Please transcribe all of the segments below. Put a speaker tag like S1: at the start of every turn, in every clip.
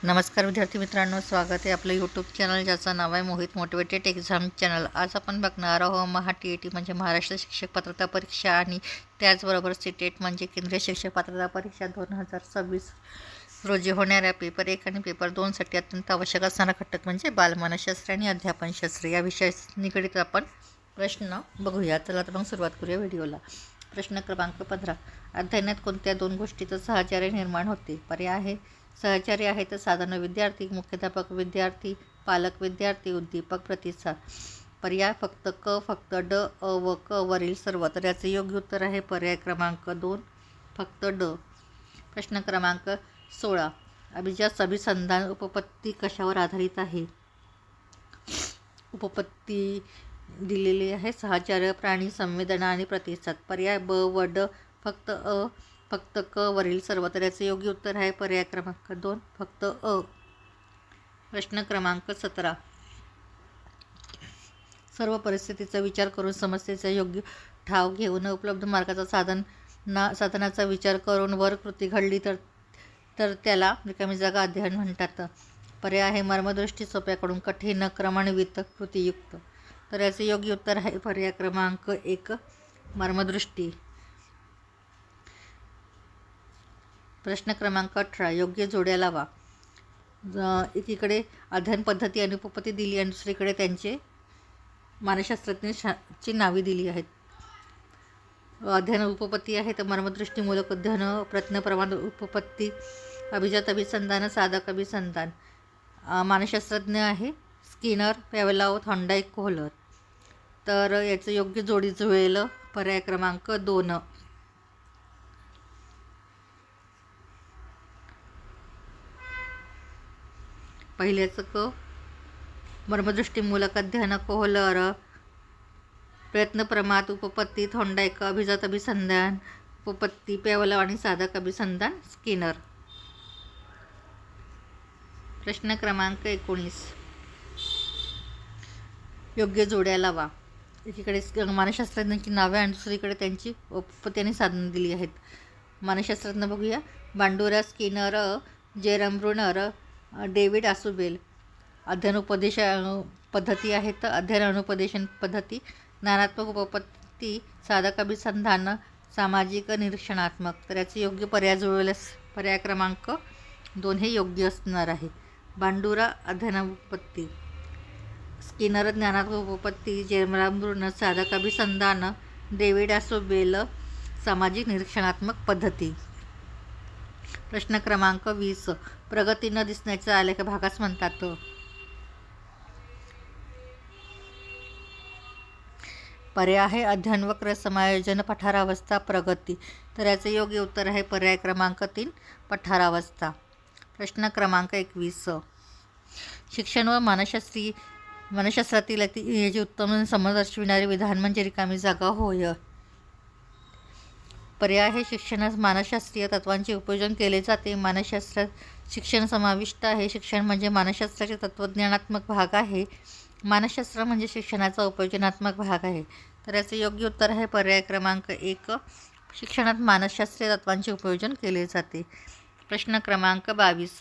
S1: नमस्कार विद्यार्थी मित्रांनो, स्वागत आहे आपलं यूट्यूब चॅनल ज्याचं नाव आहे मोहित मोटिवेटेड एक्झाम चॅनल। आज आपण बघणार आहोत महा-TET म्हणजे महाराष्ट्र शिक्षक पात्रता परीक्षा आणि त्याचबरोबर CTET म्हणजे केंद्रीय शिक्षक पात्रता परीक्षा 2026 रोजी होणाऱ्या पेपर 1 आणि पेपर 2साठी अत्यंत आवश्यक असणारा घटक म्हणजे बालमानसशास्त्र आणि अध्यापनशास्त्र या विषयाशी निगडित आपण प्रश्न बघूया। चला तर मग सुरुवात करूया व्हिडिओला। प्रश्न क्रमांक 15, अध्ययनात कोणत्या दोन गोष्टीचं सहचार्य निर्माण होते? पर्याय आहे सहचार्य आहे तर साधन विद्यार्थी, मुख्याध्यापक विद्यार्थी, पालक विद्यार्थी, उद्दीपक प्रतिसाद। पर्याय फक्त क, फक्त ड, अ व क वरील सर्व। तर याचे योग्य उत्तर आहे पर्याय क्रमांक 2 फक्त ड। प्रश्न क्रमांक 16, अभिजात अभिसंधान उपपत्ती कशावर आधारित आहे? उपपत्ती दिलेली आहे सहचार्य, प्राणी, संवेदना आणि प्रतिसाद। पर्याय ब व ड, फक्त अ, फक्त क वरील सर्व। तर याचे योग्य उत्तर आहे पर्याय क्रमांक 2 फक्त अ। प्रश्न क्रमांक 17, सर्व परिस्थितीचा विचार करून समस्येचा योग्य ठाव घेऊन उपलब्ध मार्गाचा साधनाचा विचार करून वर कृती घडली तर त्याला रिकामी जागा अध्ययन म्हणतात। पर्याय आहे मर्मदृष्टी, सोप्याकडून कठीण, क्रमान्वित, कृतीयुक्त। तर याचे योग्य उत्तर आहे पर्याय क्रमांक 1 मर्मदृष्टी। प्रश्न क्रमांक 18, योग्य जोड्या लावा। एकीकडे अध्ययन पद्धती आणि उपपत्ती दिली आणि दुसरीकडे त्यांचे मानसशास्त्रज्ञांची नावे दिली आहेत। अध्ययन उपपत्ती आहे तर मर्मदृष्टीमूलक अध्ययन, प्रज्ञाप्रमाण उपपत्ती, अभिजात अभिसंधान, साधक अभिसंधान। मानसशास्त्रज्ञ आहे स्किनर, पॅव्लोव, थॉर्नडाईक, कोहलर। तर याचं योग्य जोडी जुळेल पर्याय क्रमांक 2। पहिल्याचं क, मर्मदृष्टीमूलक अध्ययन, कोहलर, प्रयत्नप्रमाद उपपत्ती, थॉर्नडाईक, अभिजात अभिसंधान उपपत्ती, पॅव्लोव आणि साधक अभिसंधान स्किनर। प्रश्न क्रमांक 19, योग्य जोड्या लावा। एकीकडे मानसशास्त्रज्ञांची नावे आणि दुसरीकडे त्यांची उपपत्ती आणि साधनं दिली आहेत। मानसशास्त्रज्ञ बघूया, Bandura, Skinner, Jerome Bruner, David Ausubel. अध्ययन उपदेश पद्धती आहेत अध्ययन अनुपदेशन पद्धती, ज्ञानात्मक उपपत्ती, साधक अभिसंधान, सामाजिक, निरीक्षणात्मक। तर याचे योग्य पर्याय जुळवल्यास पर्याय क्रमांक 2 हे योग्य असणार आहे। बांडुरा अध्ययन उपपत्ती, स्किनर ज्ञानात्मक उपपत्ती, जेरम ब्रुनर साधक अभिसंधान, डेव्हिड आसुबेल सामाजिक निरीक्षणात्मक पद्धती। प्रश्न क्रमांक 20, प्रगती न दिसण्याच्या आलेख भागास म्हणतात? पर्याय आहे अध्ययन वक्र, समायोजन, पठारावस्था, प्रगती। तर याचे योग्य उत्तर आहे पर्याय क्रमांक 3 पठारावस्था। प्रश्न क्रमांक 21, शिक्षण व मानसशास्त्रातील याचे उत्तम संबंध दर्शविणारे विधान म्हणजे रिकामी जागा होय। पर्याय आहे शिक्षणास मानसशास्त्रीय तत्त्वांचे उपयोजन केले जाते। मानसशास्त्रात शिक्षण समाविष्ट आहे। शिक्षण म्हणजे मानसशास्त्राचे तत्त्वज्ञानात्मक भाग आहे। मानसशास्त्र म्हणजे शिक्षणाचा उपयोजनात्मक भाग आहे। तर याचे योग्य उत्तर आहे पर्याय क्रमांक 1, शिक्षणात मानसशास्त्रीय तत्त्वांचे उपयोजन केले जाते। प्रश्न क्रमांक 22,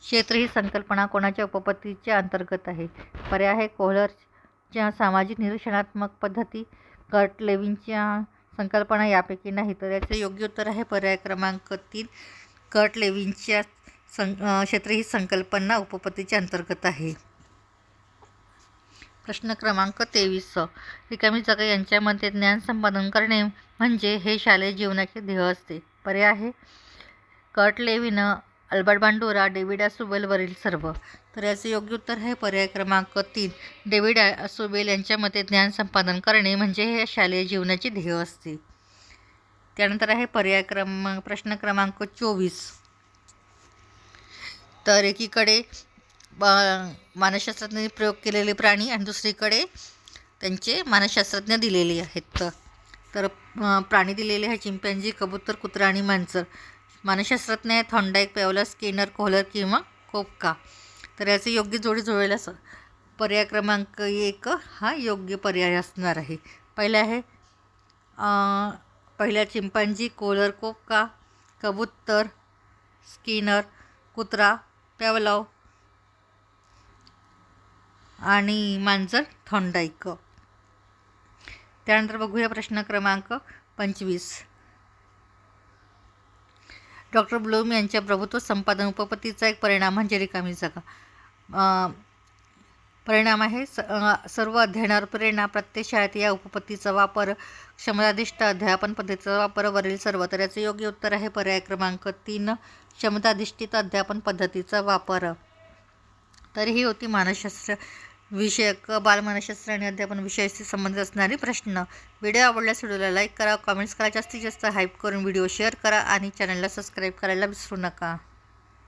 S1: क्षेत्र ही संकल्पना कोणाच्या उपपत्तीच्या अंतर्गत आहे? पर्याय आहे कोहलरच्या सामाजिक निरीक्षणात्मक पद्धती, कर्ट लेविनच्या संकल्पना यापैकी नाही। तर याचे योग्य उत्तर आहे पर्याय क्रमांक 3, कर्ट लेविनच्या क्षेत्र ही संकल्पना उपपत्तीच्या अंतर्गत आहे। प्रश्न क्रमांक 23, रिकामी जागा यांच्यामध्ये ज्ञान संपादन करणे म्हणजे हे शालेय जीवनाचे ध्येय असते। पर्याय आहे Kurt Lewin, Albert Bandura, David Ausubel वरील सर्व। तर याचे योग्य उत्तर आहे पर्याय क्रमांक 3, डेव्हिड आसुबेल यांच्या मते ज्ञान संपादन करणे म्हणजे हे शालेय जीवनाचे ध्येय असते। त्यानंतर आहे प्रश्न क्रमांक 24, तर एकीकडे मानसशास्त्रज्ञांनी प्रयोग केलेले प्राणी आणि दुसरीकडे त्यांचे मानसशास्त्रज्ञ दिलेले आहेत। तर प्राणी दिलेले आहे चिंपॅन्झी, कबूतर, कुत्रा आणि मांजर। मानसशास्त्रज्ञ आहे थॉर्नडाईक, पॅव्लोव, स्किनर, कोहलर किंवा कोपका। तर याचे योग्य जोडी जुळवल्यास पर्याय क्रमांक 1 हा योग्य पर्याय असणार आहे। पहिल्या चिंपॅन्झी, कोहलर, कोपका, कबूतर, स्किनर, कुत्रा पॅवलॉव आणि मांजर थॉर्नडाईक. त्यानंतर बघूया प्रश्न क्रमांक 25. डॉक्टर ब्लूम यांच्या प्रभुत्व संपादन उपपत्तीचा एक परिणाम म्हणजे रिकामी जागा. परिणाम आहे सर्व अध्ययनावर प्रेरणा, प्रत्ययशाळेत या उपपत्तीचा वापर, क्षमताधिष्ठ अध्यापन पद्धतीचा वापर, वरील सर्व. तर याचे योग्य उत्तर आहे पर्याय क्रमांक 3, क्षमताधिष्ठित अध्यापन पद्धतीचा वापर. तर ही होती मानसशास्त्र विषयक, बालमानसशास्त्र आणि अध्यापन विषयाशी संबंधित असणारी प्रश्न. व्हिडिओ आवडल्यास व्हिडिओला लाईक करा, कमेंट्स करा, जास्तीत जास्त हाईप करून व्हिडिओ शेअर करा आणि चॅनलला सबस्क्राईब करायला विसरू नका.